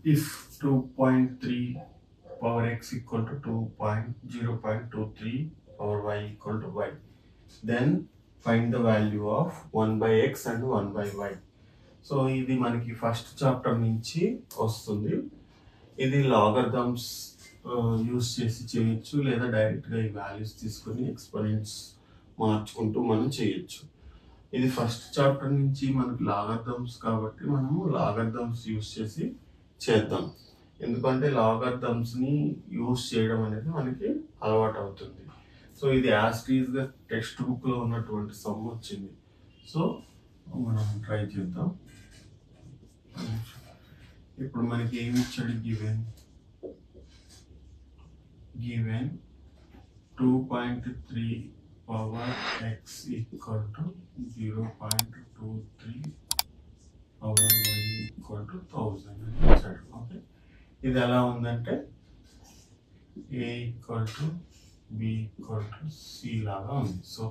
if 2.3 power x equal to 0.23 power y equal to y, then find the value of 1 by x and 1 by y. So ఇది మనకి first chapter నుంచి వస్తుంది. ఇది logarithms use చేసి చేయొచ్చు, లేదా డైరెక్ట్గా ఈ వాల్యూస్ తీసుకొని ఎక్స్పోనెంట్స్ మార్చుకుంటూ మనం చేయొచ్చు. ఇది ఫస్ట్ చాప్టర్ నుంచి మనకి లాగరిథమ్స్ కాబట్టి మనము లాగరిథమ్స్ యూస్ చేసి చేద్దాం. ఎందుకంటే లాగరిథమ్స్ని యూస్ చేయడం అనేది మనకి అలవాటు అవుతుంది. సో ఇది యాస్టీస్గా టెక్స్ట్ బుక్లో ఉన్నటువంటి సమ్ వచ్చింది. సో మనం ట్రై చేద్దాం. ఇప్పుడు మనకి ఏమి ఇచ్చాడు? Given 2.3 power x equal to 0.23 power y equal to 1000 అని ఇచ్చాడు. ఓకే, ఇది ఎలా ఉందంటే a equal to b equal to c లాగా ఉంది. సో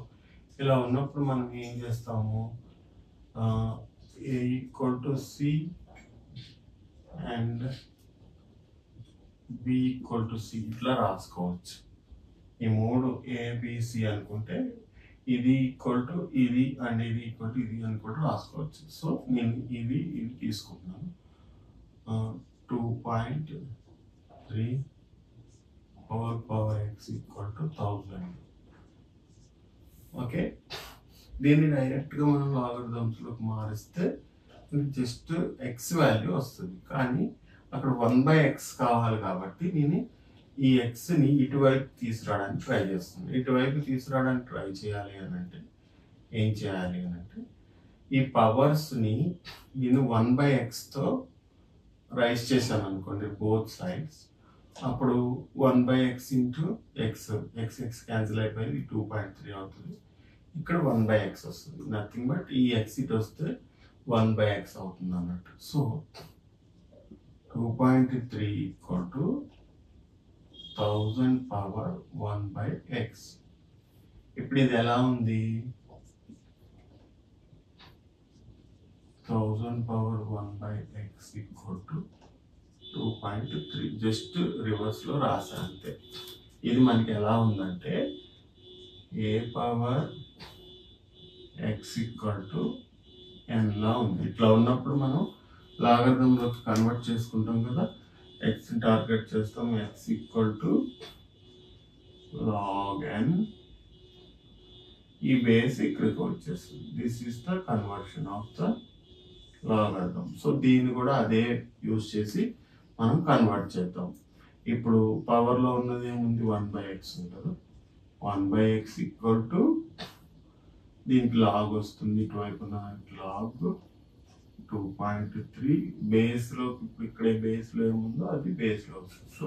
ఇలా ఉన్నప్పుడు మనం ఏం చేస్తాము? A equal to c and b equal to c ఇట్లా రాసుకోవచ్చు. ఈ మూడు ఏబిసి అనుకుంటే ఇది ఈక్వల్ టు ఇది అండ్ ఇది ఈక్వల్ టు ఇది అనుకుంటూ రాసుకోవచ్చు. సో నేను ఇది తీసుకుంటున్నాను. 2.3 power x equal to 1000. Okay, దీన్ని డైరెక్ట్గా మనం లాగరిథమ్స్లోకి మారిస్తే జస్ట్ ఎక్స్ వాల్యూ వస్తుంది. కానీ అక్కడ 1/x కావాలి కాబట్టి నేను ఈ ఎక్స్ని ఇటువైపు తీసుకురావడానికి ట్రై చేస్తున్నాను. ఇటువైపు తీసుకురావడానికి ట్రై చేయాలి అని అంటే ఏం చేయాలి అని అంటే ఈ పవర్స్ని నేను 1/xతో రైజ్ చేశాను అనుకోండి బోత్ సైడ్స్. అప్పుడు 1/x ఇంటూ ఎక్స్ క్యాన్సిల్ అయిపోయింది, 2.3 అవుతుంది. ఇక్కడ 1/x వస్తుంది. నథింగ్ బట్ ఈ ఎక్స్ ఇటు వస్తే 1/x అవుతుంది అన్నట్టు. So 2.3 equal to 1000 power 1/x. ఇప్పుడు ఇది ఎలా ఉంది? 1000 power 1/x equal to 2.3. Just రివర్స్లో రాసా అంతే. ఇది మనకి ఎలా ఉందంటే ఏ పవర్ ఎక్స్ ఈక్వల్ టు ఎన్లా ఉంది. ఇట్లా ఉన్నప్పుడు మనం లాగరిథంలోకి కన్వర్ట్ చేసుకుంటాం కదా. ఎక్స్ టార్గెట్ చేస్తాం. X equal to log N. ఈ బేస్ ఇక్కడికి వచ్చేస్తుంది. This is the conversion of the logarithm. So దీన్ని కూడా అదే యూజ్ చేసి మనం కన్వర్ట్ చేద్దాం. ఇప్పుడు పవర్లో ఉన్నది ఏముంది? 1/x ఉంది కదా. 1/x ఈక్వల్ టు దీనికి లాగ్ వస్తుంది. ఇటువైపున లాగ్ 2.3 బేస్లో. ఇప్పుడు ఇక్కడే బేస్లో ఏముందో అది బేస్లో వస్తుంది. సో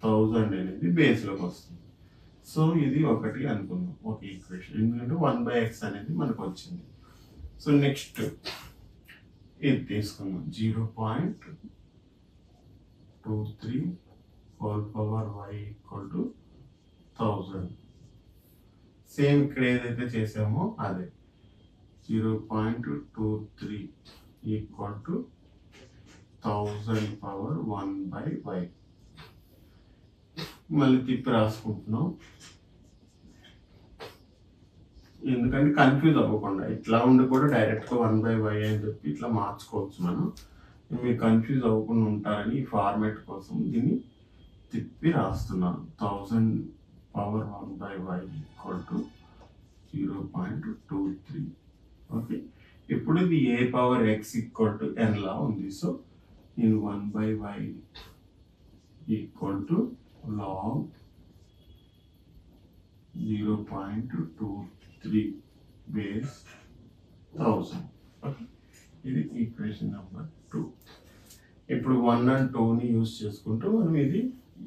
1000 అనేది బేస్లోకి వస్తుంది. సో ఇది ఒకటి అనుకుందాం, ఒక ఈక్వేషన్. ఎందుకంటే 1/x అనేది మనకు వచ్చింది. సో నెక్స్ట్ ఇది తీసుకుందాం. 0.23 whole power y equal to 1000. Same ఇక్కడ ఏదైతే చేసామో అదే 0.23 ఈక్వల్ టు 1000 పవర్ 1/y. మళ్ళీ తిప్పి రాసుకుంటున్నాం ఎందుకంటే కన్ఫ్యూజ్ అవ్వకుండా. ఇట్లా ఉండి కూడా డైరెక్ట్గా 1/y అని చెప్పి ఇట్లా మార్చుకోవచ్చు మనం. మీరు కన్ఫ్యూజ్ అవ్వకుండా ఉంటారని ఈ ఫార్మాట్ కోసం దీన్ని తిప్పి రాస్తున్నాను. 1000 power 1/y equal to 0.23. Okay, ఇప్పుడు ఇది a power x equal to n లా ఉంది. సో నేను 1/y equal to log 0.23 base 1000. Okay, ఇది ఈక్వేషన్ నెంబర్ 2. ఇప్పుడు 1 and 2ని యూజ్ చేసుకుంటూ మనం ఇది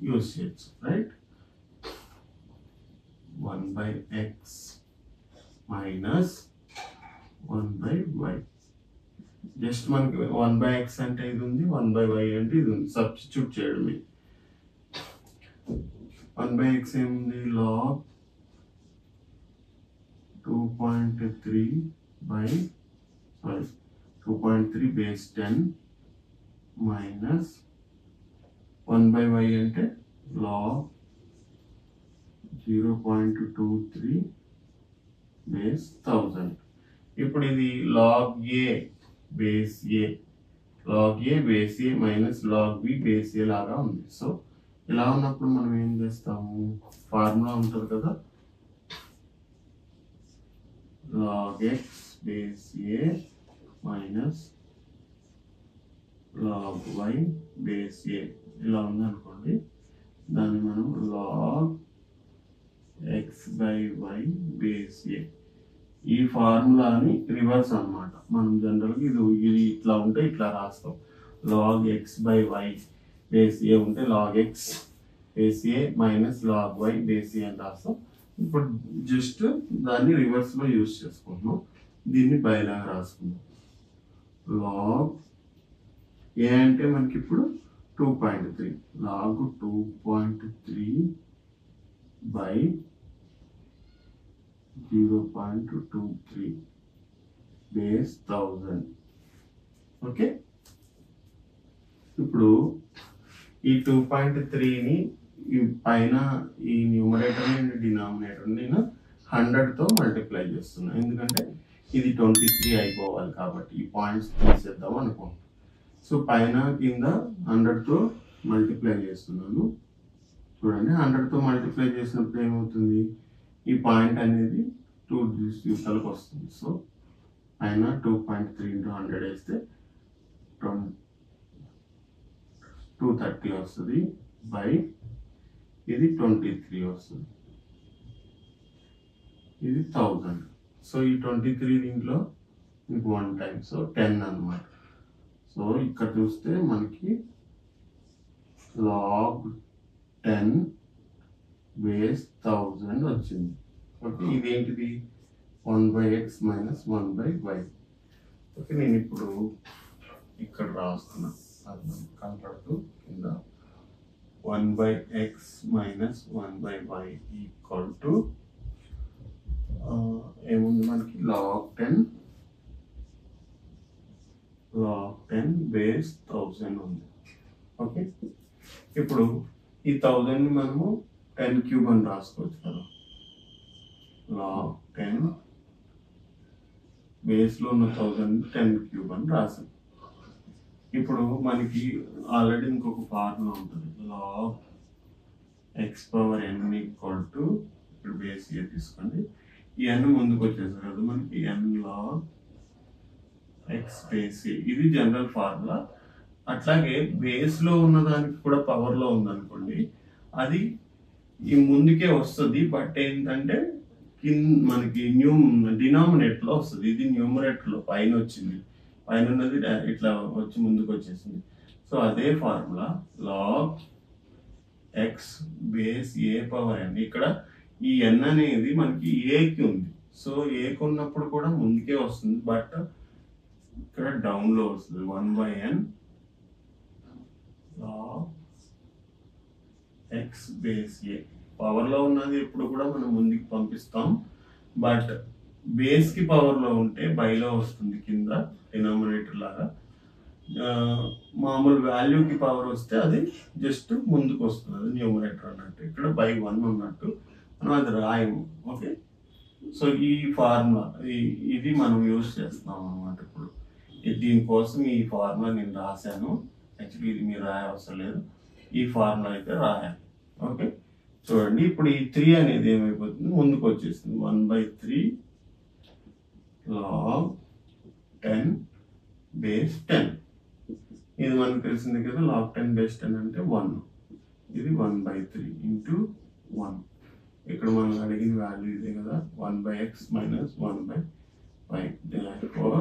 యూజ్ చేయొచ్చు, right? 1/x minus 1/y. Just మనకి 1/x అంటే ఇది ఉంది, 1/y అంటే ఇది ఉంది. సబ్స్టిట్యూట్ చేయడమే. 1/x ఏముంది? లాగ్ 2.3 బేస్ 10 మైనస్ 1/y అంటే log 0.23 బేస్ 1000. ఇప్పుడు ఇది log a base a base a minus log b base a లాగా ఉంది. సో ఇలా ఉన్నప్పుడు మనం ఏం చేస్తాము, ఫార్ములా ఉంటుంది కదా, log x base a minus log y base a ఇలా ఉంది అనుకోండి. దాన్ని మనం log x by y base a, ఈ ఫార్ములాని రివర్స్ అన్నమాట. మనం జనరల్గా ఇది ఇట్లా ఉంటే ఇట్లా రాస్తాం, log x by y base a ఉంటే log x base a minus log y base a అని రాస్తాం. ఇప్పుడు జస్ట్ దాన్ని రివర్స్ లో యూజ్ చేసుకుంటున్నాం. దీన్ని బైలాగా రాసుకుందాం. log a అంటే మనకి ఇప్పుడు 2.3, log 2.3 బై 0.23 బేస్ 1000. ఓకే, ఇప్పుడు ఈ 2.3ని పైన ఈ న్యూమరేటర్ అండ్ డినామినేటర్ నేను 100తో మల్టిప్లై చేస్తున్నాను, ఎందుకంటే ఇది 23 అయిపోవాలి కాబట్టి. ఈ పాయింట్స్ తీసేద్దాం అనుకుంటున్నాను. సో పైన కింద 100తో మల్టిప్లై చేస్తున్నాను. చూడండి, 100తో మల్టిప్లై చేసినప్పుడు ఏమవుతుంది, ఈ పాయింట్ అనేది 2 యూతలకు వస్తుంది. సో పైన 2.3 into 100 వేస్తే 230 వస్తుంది బై ఇది 23 వస్తుంది, ఇది 1000. సో ఈ 23 దీంట్లో మీకు 1 టైం, సో 10 అన్నమాట. సో ఇక్కడ చూస్తే మనకి log 10 బేస్ 1000 వచ్చింది. ఓకే, ఇదేంటిది 1/x మైనస్ 1/y. ఓకే, నేను ఇప్పుడు ఇక్కడ రాస్తున్నా కనపడుతూ కింద 1/x minus 1/y equal to ఏముంది మనకి log 10 బేస్ 1000 ఉంది. ఓకే, ఇప్పుడు ఈ 1000 ని మనము 10 క్యూబ్ అని రాసుకోవచ్చు కదా. log 10 బేస్ లో ఉన్న 1000 10 క్యూబ్ అని రాసాం. ఇప్పుడు మనకి ఆల్రెడీ ఇంకొక ఫార్ములా ఉంటుంది, log x power n equal to, ఇప్పుడు బేస్ ఏ తీసుకోండి, ఈ n ముందుకు వచ్చేసారు కదా మనకి, n log x బేస్ ఏ, ఇది జనరల్ ఫార్ములా. అట్లాగే బేస్ లో ఉన్న దానికి కూడా పవర్ లో ఉందనుకోండి, అది ఈ ముందుకే వస్తుంది. బట్ ఏంటంటే మనకి డినామినేటర్ లో వస్తుంది. ఇది న్యూమరేటర్ లో పైన వచ్చింది, పైన ఉన్నది ఇట్లా వచ్చి ముందుకు వచ్చేసింది. సో అదే ఫార్ములా log x బేస్ ఏ పవర్ n. ఇక్కడ ఈ n అనేది మనకి ఏకి ఉంది, సో ఏకి ఉన్నప్పుడు కూడా ముందుకే వస్తుంది, బట్ ఇక్కడ డౌన్ లో వస్తుంది. 1/n log x బేస్ ఏ, పవర్ లో ఉన్నది ఎప్పుడు కూడా మనం ముందుకు పంపిస్తాం, బట్ బేస్ కి పవర్ లో ఉంటే బైలో వస్తుంది కింద డినామినేటర్ లాగా. మామూలు వాల్యూకి పవర్ వస్తే అది జస్ట్ ముందుకు వస్తుంది, అది న్యూమరేటర్ అన్నట్టు. ఇక్కడ బై 1 ఉన్నట్టు మనం అది రాయము. ఓకే, సో ఈ ఫార్ములా ఇది మనం యూజ్ చేస్తాం అన్నమాట. ఇప్పుడు దీనికోసం ఈ ఫార్ములా నేను రాశాను. యాక్చువల్లీ ఇది మీరు రాయవసరం లేదు, ఈ ఫార్ములా అయితే రాయాలి. ఓకే, చూడండి, ఇప్పుడు ఈ 3 అనేది ఏమైపోతుంది, ముందుకు వచ్చేస్తుంది. 1/3 log 10 బేస్ 10. ఇది మనకు తెలిసింది కదా, log 10 బేస్ 10 అంటే 1. ఇది 1/3 ఇంటూ 1. ఇక్కడ మనం అడిగిన వాల్యూ ఇదే కదా, 1/x minus 1/y. therefore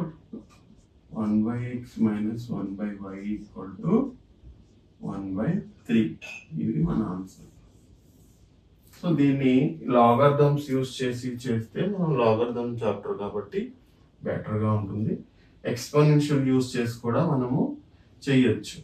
1/x minus 1/y equal to 1/3. ఇది మన ఆన్సర్. సో దీన్ని లాగర్థమ్స్ యూజ్ చేస్తే మనం లాగర్థమ్ చాప్టర్ కాబట్టి బెటర్గా ఉంటుంది. ఎక్స్పోనెన్షియల్ యూజ్ చేసి కూడా మనము చేయొచ్చు.